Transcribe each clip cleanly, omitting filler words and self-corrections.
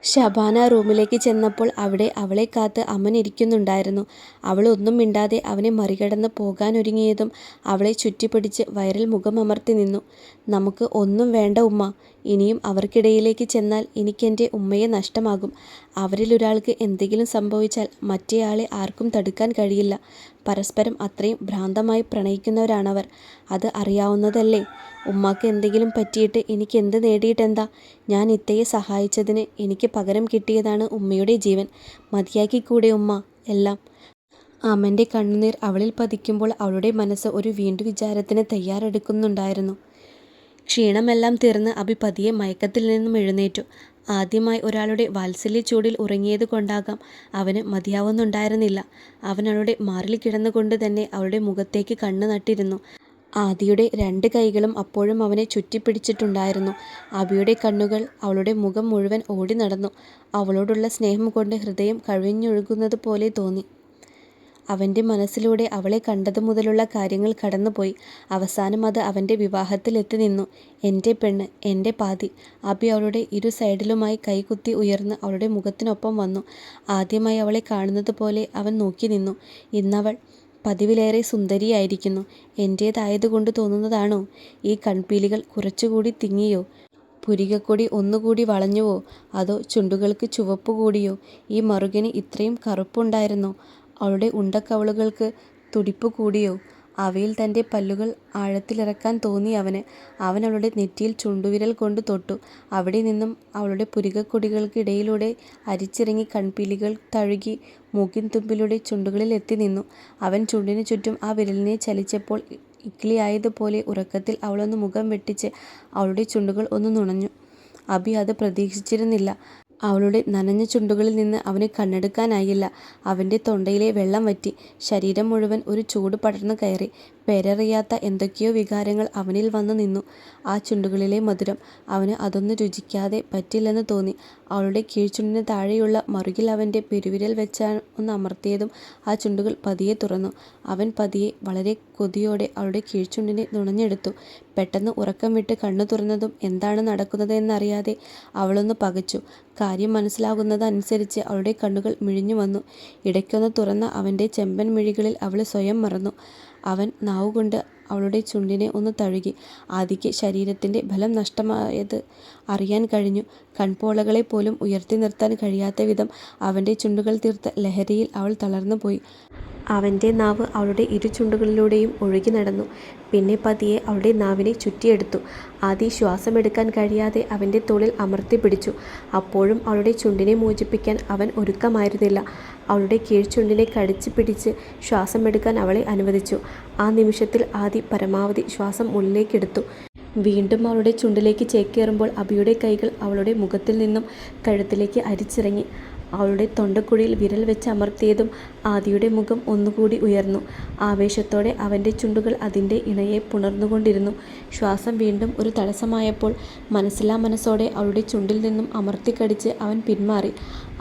ഷബാന റൂമിലേക്ക് ചെന്നപ്പോൾ അവിടെ അവളെ കാത്ത് അമൻ ഇരിക്കുന്നുണ്ടായിരുന്നു. അവൾ ഒന്നും മിണ്ടാതെ അവനെ മറികടന്ന് പോകാനൊരുങ്ങിയതും അവളെ ചുറ്റിപ്പിടിച്ച് വയറിൽ മുഖമമർത്തി നിന്നു. "നമുക്ക് ഒന്നും വേണ്ട ഉമ്മ. ഇനിയും അവർക്കിടയിലേക്ക് ചെന്നാൽ എനിക്കെൻ്റെ ഉമ്മയെ നഷ്ടമാകും. അവരിലൊരാൾക്ക് എന്തെങ്കിലും സംഭവിച്ചാൽ മറ്റേയാളെ ആർക്കും തടുക്കാൻ കഴിയില്ല. പരസ്പരം അത്രയും ഭ്രാന്തമായി പ്രണയിക്കുന്നവരാണവർ. അത് അറിയാവുന്നതല്ലേ? ഉമ്മാക്ക് എന്തെങ്കിലും പറ്റിയിട്ട് എനിക്കെന്ത് നേടിയിട്ടെന്താ? ഞാൻ ഇത്തയെ സഹായിച്ചതിന് എനിക്ക് പകരം കിട്ടിയതാണ് ഉമ്മയുടെ ജീവൻ. മതിയാക്കിക്കൂടെ ഉമ്മ എല്ലാം?" അമൻ്റെ കണ്ണുനീർ അവളിൽ പതിക്കുമ്പോൾ അവളുടെ മനസ്സ് ഒരു വീണ്ടുവിചാരത്തിന് തയ്യാറെടുക്കുന്നുണ്ടായിരുന്നു. ക്ഷീണമെല്ലാം തീർന്ന് അഭി പതിയെ മയക്കത്തിൽ നിന്നും എഴുന്നേറ്റു. ആദ്യമായി ഒരാളുടെ വാത്സല്യച്ചൂടിൽ ഉറങ്ങിയത് കൊണ്ടാകാം അവന് മതിയാവുന്നുണ്ടായിരുന്നില്ല. അവൻ അവളുടെ മാറിൽ കിടന്നുകൊണ്ട് തന്നെ അവളുടെ മുഖത്തേക്ക് കണ്ണ് നട്ടിരുന്നു. ആദിയുടെ 2 കൈകളും അപ്പോഴും അവനെ ചുറ്റിപ്പിടിച്ചിട്ടുണ്ടായിരുന്നു. അഭിയുടെ കണ്ണുകൾ അവളുടെ മുഖം മുഴുവൻ ഓടി നടന്നു. അവളോടുള്ള സ്നേഹം കൊണ്ട് ഹൃദയം കവിഞ്ഞൊഴുകുന്നത് പോലെ തോന്നി. അവൻ്റെ മനസ്സിലൂടെ അവളെ കണ്ടതു മുതലുള്ള കാര്യങ്ങൾ കടന്നുപോയി. അവസാനം അത് അവൻ്റെ വിവാഹത്തിൽ എത്തി നിന്നു. "എൻ്റെ പെണ്ണ്, എൻ്റെ പാതി." അഭി അവളുടെ ഇരു സൈഡിലുമായി കൈകുത്തി ഉയർന്ന് അവളുടെ മുഖത്തിനൊപ്പം വന്നു. ആദ്യമായി അവളെ കാണുന്നത് പോലെ അവൻ നോക്കി നിന്നു. ഇന്നവൾ പതിവിലേറെ സുന്ദരിയായിരിക്കുന്നു. എൻ്റേതായതുകൊണ്ട് തോന്നുന്നതാണോ? ഈ കൺപീലികൾ കുറച്ചുകൂടി തിങ്ങിയോ? പുരികക്കൊടി ഒന്നുകൂടി വളഞ്ഞുവോ? അതോ ചുണ്ടുകൾക്ക് ചുവപ്പ് കൂടിയോ? ഈ മറുകന് ഇത്രയും കറുപ്പുണ്ടായിരുന്നോ? അവളുടെ ഉണ്ടക്കവിളുകൾക്ക് തുടിപ്പ് കൂടിയോ? അവയിൽ തൻ്റെ പല്ലുകൾ ആഴത്തിലിറക്കാൻ തോന്നി അവന്. അവൻ അവളുടെ നെറ്റിയിൽ ചുണ്ടുവിരൽ കൊണ്ട് തൊട്ടു. അവിടെ നിന്നും അവളുടെ പുരികക്കൊടികൾക്കിടയിലൂടെ അരിച്ചിറങ്ങി കൺപീലികൾ തഴുകി മൂക്കിൻ തുമ്പിലൂടെ ചുണ്ടുകളിൽ എത്തി നിന്നു. അവൻ ചുണ്ടിനു ചുറ്റും ആ വിരലിനെ ചലിച്ചപ്പോൾ ഇക്കിളിയായതുപോലെ ഉറക്കത്തിൽ അവളൊന്ന് മുഖം വെട്ടിച്ച് അവളുടെ ചുണ്ടുകൾ ഒന്ന് നുണഞ്ഞു. അഭി അത് പ്രതീക്ഷിച്ചിരുന്നില്ല. അവളുടെ നനഞ്ഞ ചുണ്ടുകളിൽ നിന്ന് അവന് കണ്ണെടുക്കാനായില്ല. അവൻ്റെ തൊണ്ടയിലെ വെള്ളം വറ്റി. ശരീരം മുഴുവൻ ഒരു ചൂട് പടർന്നു കയറി. പേരറിയാത്ത എന്തൊക്കെയോ വികാരങ്ങൾ അവനിൽ വന്നു നിന്നു. ആ ചുണ്ടുകളിലെ മധുരം അവന് അതൊന്ന് രുചിക്കാതെ പറ്റില്ലെന്ന് തോന്നി. അവളുടെ കീഴ്ചുണ്ടിന് താഴെയുള്ള മറുകിൽ അവൻ്റെ പെരുവിരൽ വെച്ചൊന്ന് അമർത്തിയതും ആ ചുണ്ടുകൾ പതിയെ തുറന്നു. അവൻ പതിയെ, വളരെ കൊതിയോടെ അവളുടെ കീഴ്ചുണ്ടിനെ നുണഞ്ഞെടുത്തു. പെട്ടെന്ന് ഉറക്കം വിട്ട് കണ്ണു തുറന്നതും എന്താണ് നടക്കുന്നത് എന്നറിയാതെ അവളൊന്ന് പകച്ചു. കാര്യം മനസ്സിലാകുന്നതനുസരിച്ച് അവളുടെ കണ്ണുകൾ മിഴിഞ്ഞു വന്നു. ഇടയ്ക്കൊന്ന് തുറന്ന അവൻ്റെ ചെമ്പൻ മിഴികളിൽ അവൾ സ്വയം മറന്നു. അവൻ നാവുകൊണ്ട് അവളുടെ ചുണ്ടിനെ ഒന്ന് തഴുകി. ആദിക്ക് ശരീരത്തിൻ്റെ ബലം നഷ്ടമായത് അറിയാൻ കഴിഞ്ഞു. കൺപോളകളെ പോലും ഉയർത്തി നിർത്താൻ കഴിയാത്ത വിധം അവൻ്റെ ചുണ്ടുകൾ തീർത്ത ലഹരിയിൽ അവൾ തളർന്നുപോയി. അവൻ്റെ നാവ് അവളുടെ ഇരു ചുണ്ടുകളിലൂടെയും ഒഴുകി നടന്നു. പിന്നെ പതിയെ അവളുടെ നാവിനെ ചുറ്റിയെടുത്തു. ആദി ശ്വാസമെടുക്കാൻ കഴിയാതെ അവൻ്റെ തോളിൽ അമർത്തി പിടിച്ചു. അപ്പോഴും അവളുടെ ചുണ്ടിനെ മോചിപ്പിക്കാൻ അവൻ ഒരുക്കമായിരുന്നില്ല. അവളുടെ കീഴ്ചുണ്ടിനെ കടിച്ച് പിടിച്ച് ശ്വാസമെടുക്കാൻ അവളെ അനുവദിച്ചു. ആ നിമിഷത്തിൽ ആദി പരമാവധി ശ്വാസം ഉള്ളിലേക്കെടുത്തു. വീണ്ടും അവളുടെ ചുണ്ടിലേക്ക് ചേക്കേറുമ്പോൾ അഭിയുടെ കൈകൾ അവളുടെ മുഖത്തിൽ നിന്നും കഴുത്തിലേക്ക് അരിച്ചിറങ്ങി. അവളുടെ തൊണ്ടക്കുഴിയിൽ വിരൽ വെച്ച് അമർത്തിയതും ആദിയുടെ മുഖം ഒന്നുകൂടി ഉയർന്നു. ആവേശത്തോടെ അവൻ്റെ ചുണ്ടുകൾ അതിൻ്റെ ഇണയെ പുണർന്നുകൊണ്ടിരുന്നു. ശ്വാസം വീണ്ടും ഒരു തടസ്സമായപ്പോൾ മനസ്സില്ലാ മനസ്സോടെ അവളുടെ ചുണ്ടിൽ നിന്നും അമർത്തിക്കടിച്ച് അവൻ പിന്മാറി.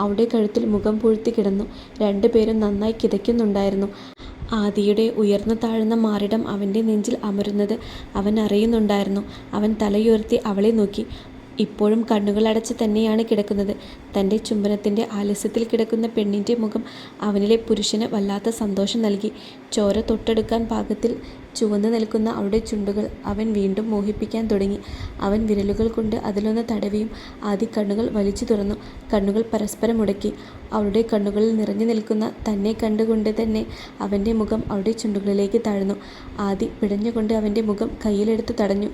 അവളുടെ കഴുത്തിൽ മുഖം പൂഴ്ത്തി കിടന്നു. 2 പേരും നന്നായി കിതയ്ക്കുന്നുണ്ടായിരുന്നു. ആദിയുടെ ഉയർന്നു താഴ്ന്ന മാറിടം അവൻ്റെ നെഞ്ചിൽ അമരുന്നത് അവൻ അറിയുന്നുണ്ടായിരുന്നു. അവൻ തലയുയർത്തി അവളെ നോക്കി. ഇപ്പോഴും കണ്ണുകളടച്ച് തന്നെയാണ് കിടക്കുന്നത്. തൻ്റെ ചുംബനത്തിൻ്റെ ആലസ്യത്തിൽ കിടക്കുന്ന പെണ്ണിൻ്റെ മുഖം അവനിലെ പുരുഷന് വല്ലാത്ത സന്തോഷം നൽകി. ചോര തൊട്ടെടുക്കാൻ പാകത്തിൽ ചുവന്നു നിൽക്കുന്ന അവളുടെ ചുണ്ടുകൾ അവൻ വീണ്ടും മോഹിപ്പിക്കാൻ തുടങ്ങി. അവൻ വിരലുകൾ കൊണ്ട് അതിലൊന്ന് തടവിയും ആദി കണ്ണുകൾ വലിച്ചു തുറന്നു. കണ്ണുകൾ പരസ്പരം ഉടക്കി. അവളുടെ കണ്ണുകളിൽ നിറഞ്ഞു നിൽക്കുന്ന തന്നെ കണ്ടുകൊണ്ട് തന്നെ അവൻ്റെ മുഖം അവളുടെ ചുണ്ടുകളിലേക്ക് താഴ്ന്നു. ആദി പിടഞ്ഞുകൊണ്ട് അവൻ്റെ മുഖം കയ്യിലെടുത്ത് തടഞ്ഞു.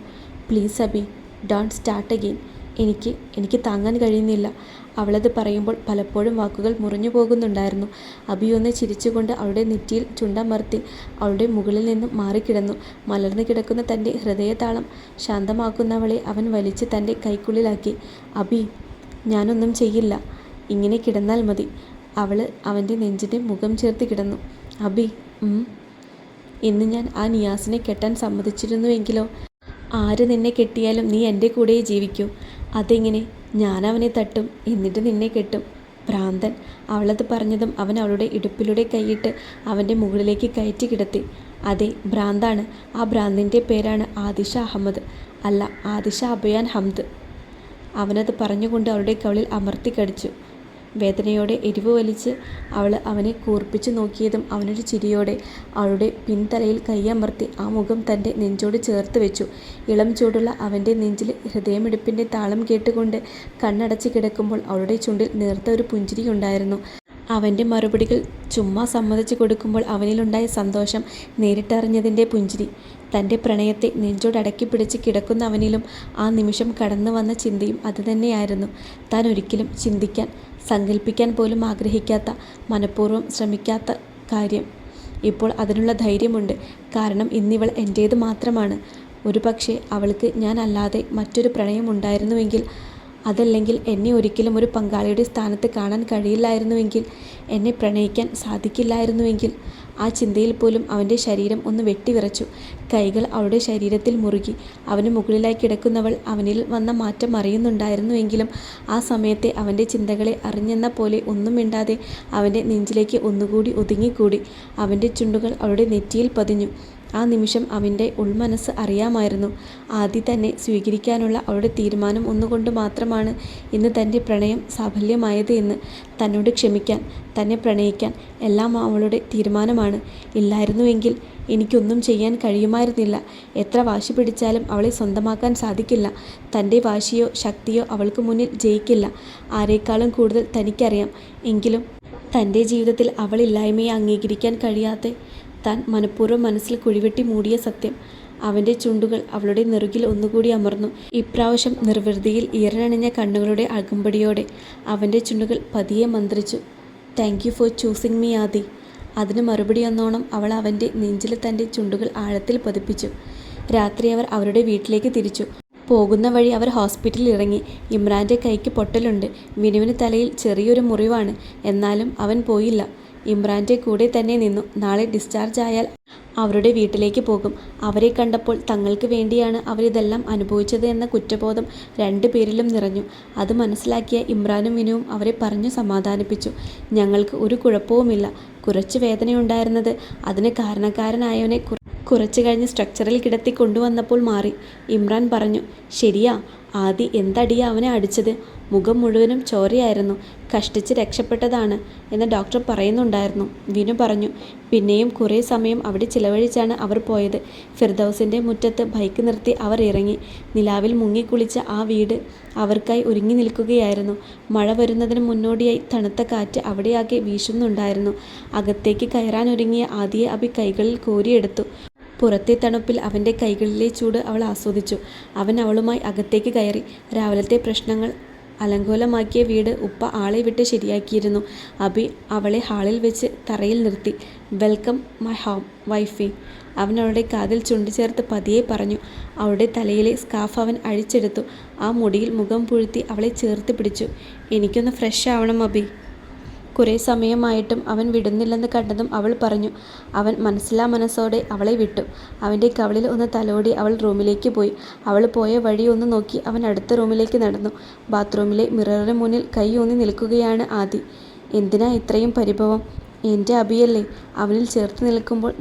"Please Abhi, don't start again. എനിക്ക് താങ്ങാൻ കഴിയുന്നില്ല." അവളത് പറയുമ്പോൾ പലപ്പോഴും വാക്കുകൾ മുറിഞ്ഞു പോകുന്നുണ്ടായിരുന്നു. അബി ഒന്ന് ചിരിച്ചുകൊണ്ട് അവളുടെ നെറ്റിയിൽ ചുണ്ടമർത്തി അവളുടെ മുകളിൽ നിന്നും മാറിക്കിടന്നു. മലർന്നു കിടക്കുന്ന തൻ്റെ ഹൃദയതാളം ശാന്തമാക്കുന്നവളെ അവൻ വലിച്ച് തൻ്റെ കൈക്കുള്ളിലാക്കി. "അബി, ഞാനൊന്നും ചെയ്യില്ല. ഇങ്ങനെ കിടന്നാൽ മതി." അവൾ അവൻ്റെ നെഞ്ചിൻ്റെ മുഖം ചേർത്ത് കിടന്നു. "അബി, ഇന്ന് ഞാൻ ആ നിയാസിനെ കെട്ടാൻ സമ്മതിച്ചിരുന്നുവെങ്കിലോ?" "ആര് നിന്നെ കെട്ടിയാലും നീ എൻ്റെ കൂടെ ജീവിക്കൂ." "അതെങ്ങനെ? ഞാനവനെ തട്ടും, എന്നിട്ട് നിന്നെ കെട്ടും." "ഭ്രാന്തൻ." അവളത് പറഞ്ഞതും അവൻ അവളുടെ ഇടുപ്പിലൂടെ കൈയിട്ട് അവൻ്റെ മുകളിലേക്ക് കയറ്റി കിടത്തി. "അതെ, ഭ്രാന്താണ്. ആ ഭ്രാന്തിൻ്റെ പേരാണ് ആദിഷ അഹമ്മദ്. അല്ല, ആദിഷ അബയാൻ ഹംദ്." അവനത് പറഞ്ഞുകൊണ്ട് അവളുടെ കവിളിൽ അമർത്തി കടിച്ചു. വേദനയോടെ എരിവ് വലിച്ച് അവൾ അവനെ കൂർപ്പിച്ചു നോക്കിയതും അവനൊരു ചിരിയോടെ അവളുടെ പിൻതലയിൽ കൈയമർത്തി ആ മുഖം തൻ്റെ നെഞ്ചോട് ചേർത്ത് വെച്ചു. ഇളം ചൂടുള്ള അവൻ്റെ നെഞ്ചിൽ ഹൃദയമിടിപ്പിൻ്റെ താളം കേട്ടുകൊണ്ട് കണ്ണടച്ച് കിടക്കുമ്പോൾ അവളുടെ ചുണ്ടിൽ നേർത്ത ഒരു പുഞ്ചിരിയുണ്ടായിരുന്നു. അവൻ്റെ മറുപടികൾ ചുമ്മാ സമ്മതിച്ചു കൊടുക്കുമ്പോൾ അവനിലുണ്ടായ സന്തോഷം നേരിട്ടറിഞ്ഞതിൻ്റെ പുഞ്ചിരി. തൻ്റെ പ്രണയത്തെ നെഞ്ചോടടക്കി പിടിച്ച് കിടക്കുന്ന അവനിലും ആ നിമിഷം കടന്നു വന്ന ചിന്തയും അതുതന്നെയായിരുന്നു. താൻ ഒരിക്കലും ചിന്തിക്കാൻ, സങ്കല്പിക്കാൻ പോലും ആഗ്രഹിക്കാത്ത, മനഃപൂർവ്വം ശ്രമിക്കാത്ത കാര്യം. ഇപ്പോൾ അതിനുള്ള ധൈര്യമുണ്ട്. കാരണം ഇന്നിവൾ എൻ്റേത് മാത്രമാണ്. ഒരുപക്ഷെ അവൾക്ക് ഞാൻ അല്ലാതെ മറ്റൊരു പ്രണയം ഉണ്ടായിരുന്നുവെങ്കിൽ, അതല്ലെങ്കിൽ എന്നെ ഒരിക്കലും ഒരു പങ്കാളിയുടെ സ്ഥാനത്ത് കാണാൻ കഴിയില്ലായിരുന്നുവെങ്കിൽ, എന്നെ പ്രണയിക്കാൻ സാധിക്കില്ലായിരുന്നുവെങ്കിൽ. ആ ചിന്തയിൽ പോലും അവൻ്റെ ശരീരം ഒന്ന് വെട്ടിവിറച്ചു. കൈകൾ അവളുടെ ശരീരത്തിൽ മുറുകി. അവന് മുകളിലായി കിടക്കുന്നവൾ അവനിൽ വന്ന മാറ്റം അറിയുന്നുണ്ടായിരുന്നുവെങ്കിലും ആ സമയത്തെ അവൻ്റെ ചിന്തകളെ അറിഞ്ഞെന്ന പോലെ ഒന്നും മിണ്ടാതെ അവൻ്റെ നെഞ്ചിലേക്ക് ഒന്നുകൂടി ഒതുങ്ങിക്കൂടി. അവൻ്റെ ചുണ്ടുകൾ അവളുടെ നെറ്റിയിൽ പതിഞ്ഞു. ആ നിമിഷം അവൻ്റെ ഉൾമനസ്സ് അറിയാമായിരുന്നു, ആദി തന്നെ സ്വീകരിക്കാനുള്ള അവളുടെ തീരുമാനം ഒന്നുകൊണ്ട് മാത്രമാണ് ഇന്ന് തൻ്റെ പ്രണയം സാഫല്യമായത് എന്ന്. തന്നോട് ക്ഷമിക്കാൻ, തന്നെ പ്രണയിക്കാൻ എല്ലാം അവളുടെ തീരുമാനമാണ്. ഇല്ലായിരുന്നുവെങ്കിൽ എനിക്കൊന്നും ചെയ്യാൻ കഴിയുമായിരുന്നില്ല. എത്ര വാശി പിടിച്ചാലും അവളെ സ്വന്തമാക്കാൻ സാധിക്കില്ല. തൻ്റെ വാശിയോ ശക്തിയോ അവൾക്ക് മുന്നിൽ ജയിക്കില്ല. ആരേക്കാളും കൂടുതൽ തനിക്കറിയാം. എങ്കിലും തൻ്റെ ജീവിതത്തിൽ അവളില്ലായ്മയെ അംഗീകരിക്കാൻ കഴിയാതെ താൻ മനഃപൂർവ്വം മനസ്സിൽ കുഴിവെട്ടി മൂടിയ സത്യം. അവൻ്റെ ചുണ്ടുകൾ അവളുടെ നെറുകിൽ ഒന്നുകൂടി അമർന്നു. ഇപ്രാവശ്യം നിർവൃതിയിൽ ഈറനണിഞ്ഞ കണ്ണുകളുടെ അകമ്പടിയോടെ അവൻ്റെ ചുണ്ടുകൾ പതിയെ മന്ത്രിച്ചു. Thank you for choosing me Adi. അതിന് മറുപടി എന്നോണം അവൾ അവൻ്റെ നെഞ്ചിൽ തൻ്റെ ചുണ്ടുകൾ ആഴത്തിൽ പതിപ്പിച്ചു. രാത്രി അവർ അവരുടെ വീട്ടിലേക്ക് തിരിച്ചു. പോകുന്ന വഴി അവർ ഹോസ്പിറ്റലിൽ ഇറങ്ങി. ഇമ്രാൻ്റെ കൈക്ക് പൊട്ടലുണ്ട്. വിനുവിന് തലയിൽ ചെറിയൊരു മുറിവാണ്. എന്നാലും അവൻ പോയില്ല. ഇമ്രാൻ്റെ കൂടെ തന്നെ നിന്നു. നാളെ ഡിസ്ചാർജ് ആയാൽ അവരുടെ വീട്ടിലേക്ക് പോകും. അവരെ കണ്ടപ്പോൾ തങ്ങൾക്ക് വേണ്ടിയാണ് അവരിതെല്ലാം അനുഭവിച്ചത് എന്ന കുറ്റബോധം രണ്ടുപേരിലും നിറഞ്ഞു. അത് മനസ്സിലാക്കിയ ഇമ്രാനും വിനുവും അവരെ പറഞ്ഞു സമാധാനിപ്പിച്ചു. ഞങ്ങൾക്ക് ഒരു കുഴപ്പവുമില്ല. കുറച്ച് വേദനയുണ്ടായിരുന്നത് അതിന് കാരണക്കാരനായവനെ കുറച്ചു കഴിഞ്ഞ് സ്ട്രക്ചറിൽ കിടത്തി കൊണ്ടുവന്നപ്പോൾ മാറി. ഇമ്രാൻ പറഞ്ഞു. ശരിയാ, ആദി എന്തടിയാ അവനെ അടിച്ചത്? മുഖം മുഴുവനും ചോരയായിരുന്നു. കഷ്ടിച്ച് രക്ഷപ്പെട്ടതാണ് എന്ന് ഡോക്ടർ പറയുന്നുണ്ടായിരുന്നു. വിനു പറഞ്ഞു. പിന്നെയും കുറേ സമയം അവിടെ ചിലവഴിച്ചാണ് അവർ പോയത്. ഫിർദൗസിൻ്റെ മുറ്റത്ത് ബൈക്ക് നിർത്തി അവർ ഇറങ്ങി. നിലാവിൽ മുങ്ങിക്കുളിച്ച ആ വീട് അവർക്കായി ഒരുങ്ങി നിൽക്കുകയായിരുന്നു. മഴ വരുന്നതിന് മുന്നോടിയായി തണുത്ത കാറ്റ് അവിടെയാകെ വീശുന്നുണ്ടായിരുന്നു. അകത്തേക്ക് കയറാനൊരുങ്ങിയ ആദിയെ അബി കൈകളിൽ കോരിയെടുത്തു. പുറത്തെ തണുപ്പിൽ അവൻ്റെ കൈകളിലെ ചൂട് അവൾ ആസ്വദിച്ചു. അവൻ അവളുമായി അകത്തേക്ക് കയറി. രാവിലത്തെ പ്രശ്നങ്ങൾ അലങ്കോലമാക്കിയ വീട് ഉപ്പ ആളെ വിട്ട് ശരിയാക്കിയിരുന്നു. അബി അവളെ ഹാളിൽ വെച്ച് തറയിൽ നിർത്തി. Welcome my home Wi-Fi. അവൻ അവളുടെ കാതിൽ ചുണ്ടു ചേർത്ത് പതിയെ പറഞ്ഞു. അവളുടെ തലയിലെ സ്കാർഫ് അവൻ അഴിച്ചെടുത്തു. ആ മുടിയിൽ മുഖം പുഴുത്തി അവളെ ചേർത്ത് പിടിച്ചു. എനിക്കൊന്ന് ഫ്രഷ് ആവണം അബി. കുറേ സമയമായിട്ടും അവൻ വിടുന്നില്ലെന്ന് കണ്ടതും അവൾ പറഞ്ഞു. അവൻ മനസ്സിലാ മനസ്സോടെ അവളെ വിട്ടു. അവൻ്റെ കവിളിൽ ഒന്ന് തലോടി അവൾ റൂമിലേക്ക് പോയി. അവൾ പോയ വഴി ഒന്ന് നോക്കി അവൻ അടുത്ത റൂമിലേക്ക് നടന്നു. ബാത്റൂമിലെ മിററിന് മുന്നിൽ കൈ ഊന്നി നിൽക്കുകയാണ് ആദി. എന്തിനാ ഇത്രയും പരിഭവം? എൻ്റെ അബിയല്ലേ? അവനിൽ ചേർത്ത് നിൽക്കുമ്പോൾ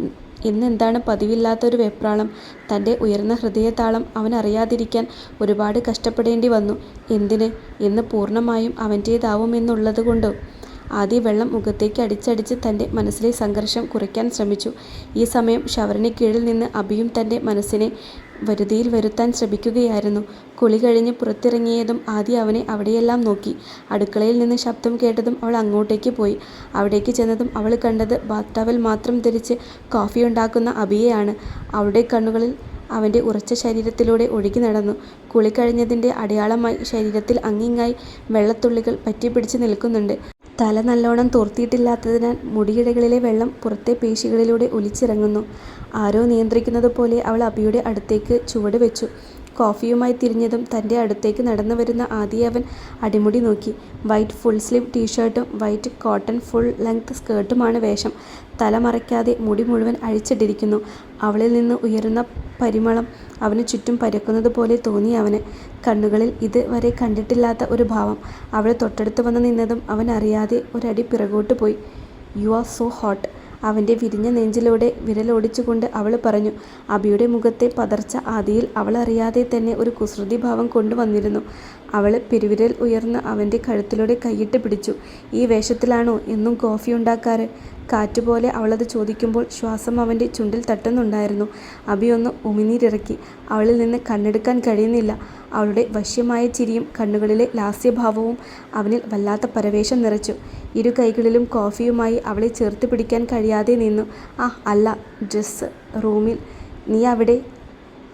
ഇന്നെന്താണ് പതിവില്ലാത്തൊരു വെപ്രാളം? തൻ്റെ ഉയർന്ന ഹൃദയതാളം അവൻ അറിയാതിരിക്കാൻ ഒരുപാട് കഷ്ടപ്പെടേണ്ടി വന്നു. എന്തിന്? ഇന്ന് പൂർണ്ണമായും അവൻ്റേതാവുമെന്നുള്ളത് കൊണ്ടോ? ആദി വെള്ളം മുഖത്തേക്ക് അടിച്ചടിച്ച് തൻ്റെ മനസ്സിലെ സംഘർഷം കുറയ്ക്കാൻ ശ്രമിച്ചു. ഈ സമയം ഷവറിന് കീഴിൽ നിന്ന് അബിയും തൻ്റെ മനസ്സിനെ വരുതിയിൽ വരുത്താൻ ശ്രമിക്കുകയായിരുന്നു. കുളി കഴിഞ്ഞ് പുറത്തിറങ്ങിയതും ആദി അവനെ അവിടെയെല്ലാം നോക്കി. അടുക്കളയിൽ നിന്ന് ശബ്ദം കേട്ടതും അവൾ അങ്ങോട്ടേക്ക് പോയി. അവിടേക്ക് ചെന്നതും അവൾ കണ്ടത് ബാത്ത് ടവൽ മാത്രം ധരിച്ച് കോഫി ഉണ്ടാക്കുന്ന അബിയെയാണ്. അവളുടെ കണ്ണുകളിൽ അവൻ്റെ ഉറച്ച ശരീരത്തിലൂടെ ഒഴുകി നടന്നു. കുളി കഴിഞ്ഞതിൻ്റെ അടയാളമായി ശരീരത്തിൽ അങ്ങിങ്ങായി വെള്ളത്തുള്ളികൾ പറ്റിപ്പിടിച്ച് നിൽക്കുന്നുണ്ട്. തല നല്ലോണം തോർത്തിയിട്ടില്ലാത്തതിനാൽ മുടിയിഴകളിലെ വെള്ളം പുറത്തെ പേശികളിലൂടെ ഒലിച്ചിറങ്ങുന്നു. ആരോ നിയന്ത്രിക്കുന്നത് പോലെ അവൾ അബിയുടെ അടുത്തേക്ക് ചുവട് വെച്ചു. കോഫിയുമായി തിരിഞ്ഞതും തൻ്റെ അടുത്തേക്ക് നടന്നു വരുന്ന ആദിയെ അവൻ അടിമുടി നോക്കി. വൈറ്റ് ഫുൾ സ്ലീവ് ടീഷർട്ടും വൈറ്റ് കോട്ടൺ ഫുൾ ലെങ്ത് സ്കേർട്ടുമാണ് വേഷം. തല മറയ്ക്കാതെ മുടി മുഴുവൻ അഴിച്ചിട്ടിരിക്കുന്നു. അവളിൽ നിന്ന് ഉയരുന്ന പരിമളം അവന് ചുറ്റും പരക്കുന്നത് പോലെ തോന്നി അവന്. കണ്ണുകളിൽ ഇത് വരെ കണ്ടിട്ടില്ലാത്ത ഒരു ഭാവം. അവൾ തൊട്ടടുത്ത് വന്ന് നിന്നതും അവൻ അറിയാതെ ഒരടി പിറകോട്ട് പോയി. You are so hot. അവൻ്റെ വിരിഞ്ഞ നെഞ്ചിലൂടെ വിരലോടിച്ചുകൊണ്ട് അവൾ പറഞ്ഞു. അബിയുടെ മുഖത്തെ പതർച്ച ആദിയിൽ അവൾ അറിയാതെ തന്നെ ഒരു കുസൃതി ഭാവം കൊണ്ടുവന്നിരുന്നു. അവൾ പെരുവിരൽ ഉയർന്ന് അവൻ്റെ കഴുത്തിലൂടെ കൈയിട്ട് പിടിച്ചു. ഈ വേഷത്തിലാണോ എന്നും കോഫി ഉണ്ടാക്കാറ്? കാറ്റുപോലെ അവളത് ചോദിക്കുമ്പോൾ ശ്വാസം അവൻ്റെ ചുണ്ടിൽ തട്ടുന്നുണ്ടായിരുന്നു. അഭി ഒന്ന് ഉമിനീരിറക്കി. അവളിൽ നിന്ന് കണ്ണെടുക്കാൻ കഴിയുന്നില്ല. അവളുടെ വശ്യമായ ചിരിയും കണ്ണുകളിലെ ലാസ്യഭാവവും അവനിൽ വല്ലാത്ത പരവേശം നിറച്ചു. ഇരു കൈകളിലും കോഫിയുമായി അവളെ ചേർത്ത് പിടിക്കാൻ കഴിയാതെ നിന്നു. അല്ല, ഡ്രസ്സ് റൂമിൽ. നീ അവിടെ?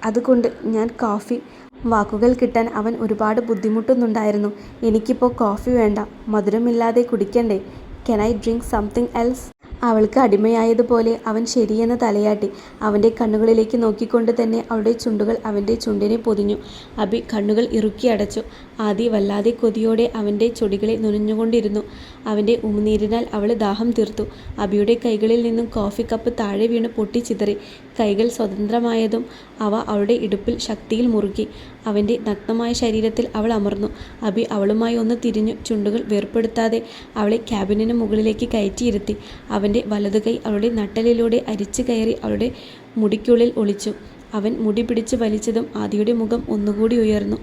അതുകൊണ്ട് ഞാൻ കോഫി. വാക്കുകൾ കിട്ടാൻ അവൻ ഒരുപാട് ബുദ്ധിമുട്ടുന്നുണ്ടായിരുന്നു. എനിക്കിപ്പോൾ കോഫി വേണ്ട. മധുരമില്ലാതെ കുടിക്കണ്ടേ? Can I drink something else? അവൾക്ക് അടിമയായതുപോലെ അവൻ ശരിയെന്ന് തലയാട്ടി. അവൻ്റെ കണ്ണുകളിലേക്ക് നോക്കിക്കൊണ്ട് തന്നെ അവളുടെ ചുണ്ടുകൾ അവൻ്റെ ചുണ്ടിനെ പൊതിഞ്ഞു. അഭി കണ്ണുകൾ ഇറുക്കി അടച്ചു. ആദി വല്ലാതെ കൊതിയോടെ അവൻ്റെ ചൊടികളെ നുണഞ്ഞുകൊണ്ടിരുന്നു. അവൻ്റെ ഉമിനീരിനാൽ അവൾ ദാഹം തീർത്തു. അഭിയുടെ കൈകളിൽ നിന്നും കോഫി കപ്പ് താഴെ വീണ് പൊട്ടിച്ചിതറി. കൈകൾ സ്വതന്ത്രമായതും അവ അവളുടെ ഇടുപ്പിൽ ശക്തിയിൽ മുറുക്കി. അവൻ്റെ നഗ്നമായ ശരീരത്തിൽ അവൾ അമർന്നു. അഭി അവളുമായി ഒന്ന് തിരിഞ്ഞു. ചുണ്ടുകൾ വേർപ്പെടുത്താതെ അവളെ ക്യാബിനിന് മുകളിലേക്ക് കയറ്റിയിരുത്തി. അവൻ്റെ വലതുകൈ അവളുടെ നട്ടലിലൂടെ അരിച്ചു കയറി അവളുടെ മുടിക്കുള്ളിൽ ഒളിച്ചു. അവൻ മുടി പിടിച്ച് വലിച്ചതും ആദിയുടെ മുഖം ഒന്നുകൂടി ഉയർന്നു.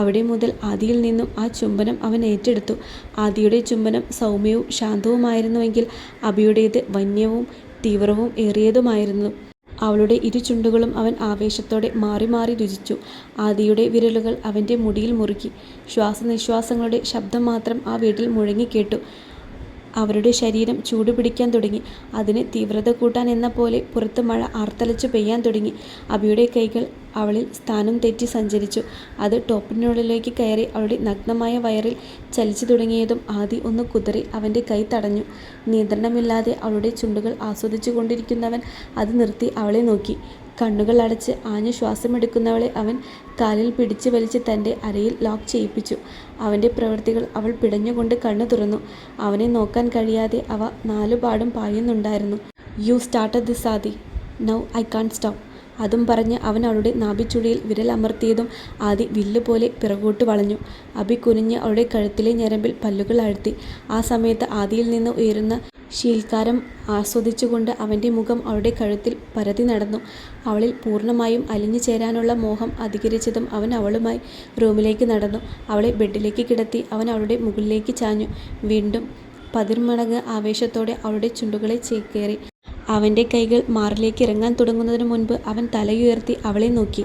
അവിടെ മുതൽ ആദിയിൽ നിന്നും ആ ചുംബനം അവൻ ഏറ്റെടുത്തു. ആദിയുടെ ചുംബനം സൗമ്യവും ശാന്തവുമായിരുന്നുവെങ്കിൽ അഭിയുടേത് വന്യവും തീവ്രവും ഏറിയതുമായിരുന്നു. അവളുടെ ഇരു ചുണ്ടുകളും അവൻ ആവേശത്തോടെ മാറി മാറി രുചിച്ചു. ആദിയുടെ വിരലുകൾ അവൻ്റെ മുടിയിൽ മുറുക്കി. ശ്വാസനിശ്വാസങ്ങളുടെ ശബ്ദം മാത്രം ആ വീട്ടിൽ മുഴങ്ങിക്കേട്ടു. അവരുടെ ശരീരം ചൂടുപിടിക്കാൻ തുടങ്ങി. അതിന് തീവ്രത കൂട്ടാൻ എന്ന പോലെ പുറത്ത് മഴ ആർത്തലച്ചു പെയ്യാൻ തുടങ്ങി. അഭിയുടെ കൈകൾ അവളിൽ സ്ഥാനം തെറ്റി സഞ്ചരിച്ചു. അത് ടോപ്പിനുള്ളിലേക്ക് കയറി അവളുടെ നഗ്നമായ വയറിൽ ചലിച്ചു തുടങ്ങിയതും ആദി ഒന്ന് കുതറി അവൻ്റെ കൈ തടഞ്ഞു. നിയന്ത്രണമില്ലാതെ അവളുടെ ചുണ്ടുകൾ ആസ്വദിച്ചു കൊണ്ടിരിക്കുന്നവൻ അത് നിർത്തി അവളെ നോക്കി. കണ്ണുകൾ അടച്ച് ആഞ്ഞു ശ്വാസമെടുക്കുന്നവളെ അവൻ കാലിൽ പിടിച്ച് വലിച്ച് തൻ്റെ അരയിൽ ലോക്ക് ചെയ്യിപ്പിച്ചു. അവൻ്റെ പ്രവൃത്തികൾ അവൾ പിടഞ്ഞുകൊണ്ട് കണ്ണു തുറന്നു. അവനെ നോക്കാൻ കഴിയാതെ അവ നാലുപാടും പായുന്നുണ്ടായിരുന്നു. You started this Adi. Now I can't stop. അതും പറഞ്ഞ് അവൻ അവളുടെ നാഭിച്ചുടിയിൽ വിരൽ അമർത്തിയതും ആദി വില്ലുപോലെ പിറകോട്ട് വളഞ്ഞു. അഭി കുനിഞ്ഞ് അവളുടെ കഴുത്തിലെ ഞരമ്പിൽ പല്ലുകൾ അഴ്ത്തി. ആ സമയത്ത് ആദിയിൽ നിന്ന് ഉയരുന്ന ശീൽക്കാരം ആസ്വദിച്ചുകൊണ്ട് അവൻ്റെ മുഖം അവളുടെ കഴുത്തിൽ പരതി നടന്നു. അവളിൽ പൂർണ്ണമായും അലിഞ്ഞു ചേരാനുള്ള മോഹം അധികരിച്ചതും അവൻ അവളുമായി റൂമിലേക്ക് നടന്നു. അവളെ ബെഡിലേക്ക് കിടത്തി അവൻ അവളുടെ മുകളിലേക്ക് ചാഞ്ഞു. വീണ്ടും പതിർമടങ്ങ് ആവേശത്തോടെ അവളുടെ ചുണ്ടുകളെ ചേക്കേറി. അവൻ്റെ കൈകൾ മാറിലേക്ക് ഇറങ്ങാൻ തുടങ്ങുന്നതിന് മുൻപ് അവൻ തലയുയർത്തി അവളെ നോക്കി.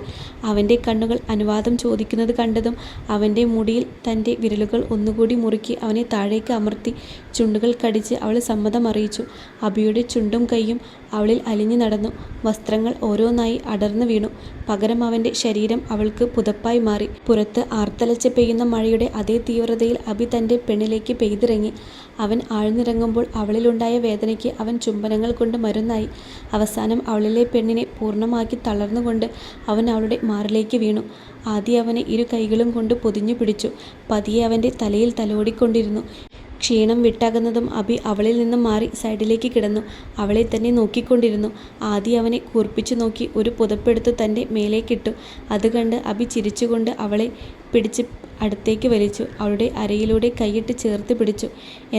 അവൻ്റെ കണ്ണുകൾ അനുവാദം ചോദിക്കുന്നത് കണ്ടതും അവൻ്റെ മുടിയിൽ തൻ്റെ വിരലുകൾ ഒന്നുകൂടി മുറുക്കി അവനെ താഴേക്ക് അമർത്തി ചുണ്ടുകൾ കടിച്ച് അവൾ സമ്മതം അറിയിച്ചു. അഭിയുടെ ചുണ്ടും കൈയും അവളിൽ അലിഞ്ഞു നടന്നു. വസ്ത്രങ്ങൾ ഓരോന്നായി അടർന്നു വീണു. പകരം അവൻ്റെ ശരീരം അവൾക്ക് പുതപ്പായി മാറി. പുറത്ത് ആർത്തലച്ച് പെയ്യുന്ന മഴയുടെ അതേ തീവ്രതയിൽ അഭി തൻ്റെ പെണ്ണിലേക്ക് പെയ്തിറങ്ങി. അവൻ ആഴ്ന്നിറങ്ങുമ്പോൾ അവളിലുണ്ടായ വേദനയ്ക്ക് അവൻ ചുംബനങ്ങൾ കൊണ്ട് മരുന്നായി. അവസാനം അവളിലെ പെണ്ണിനെ പൂർണ്ണമാക്കി തളർന്നുകൊണ്ട് അവൻ അവളുടെ മാറിലേക്ക് വീണു. ആദ്യം അവനെ ഇരു കൈകളും കൊണ്ട് പൊതിഞ്ഞു പിടിച്ചു. പതിയെ അവൻ്റെ തലയിൽ തലോടിക്കൊണ്ടിരുന്നു. ക്ഷീണം വിട്ടകന്നതും അഭി അവളിൽ നിന്നും മാറി സൈഡിലേക്ക് കിടന്നു. അവളെ തന്നെ നോക്കിക്കൊണ്ടിരുന്നു. ആദ്യം അവനെ കൂർപ്പിച്ചു നോക്കി ഒരു പുതപ്പെടുത്ത് തൻ്റെ മേലേക്കിട്ടു. അത് കണ്ട് അഭി ചിരിച്ചുകൊണ്ട് അവളെ പിടിച്ച് അടുത്തേക്ക് വലിച്ചു. അവളുടെ അരയിലൂടെ കൈയിട്ട് ചേർത്ത് പിടിച്ചു.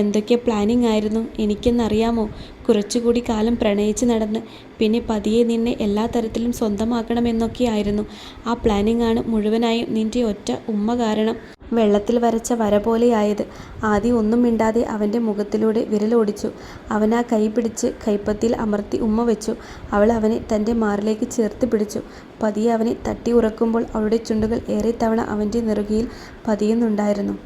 എന്തൊക്കെ പ്ലാനിങ് ആയിരുന്നു എനിക്കെന്നറിയാമോ? കുറച്ചുകൂടി കാലം പ്രണയിച്ച് നടന്ന് പിന്നെ പതിയെ നിന്നെ എല്ലാ തരത്തിലും സ്വന്തമാക്കണമെന്നൊക്കെയായിരുന്നു. ആ പ്ലാനിങ് ആണ് മുഴുവനായും നിൻ്റെ ഒറ്റ ഉമ്മ കാരണം വെള്ളത്തിൽ വരച്ച വര പോലെയായത്. ആദ്യം ഒന്നും മിണ്ടാതെ അവൻ്റെ മുഖത്തിലൂടെ വിരലോടിച്ചു. അവൻ ആ കൈ പിടിച്ച് കൈപ്പത്തിയിൽ അമർത്തി ഉമ്മ വെച്ചു. അവൾ അവനെ തൻ്റെ മാറിലേക്ക് ചേർത്ത് പിടിച്ചു. പതിയെ അവനെ തട്ടി ഉറക്കുമ്പോൾ അവളുടെ ചുണ്ടുകൾ ഏറെ തവണ അവൻ്റെ നെറുകയിൽ പതിയുന്നുണ്ടായിരുന്നു.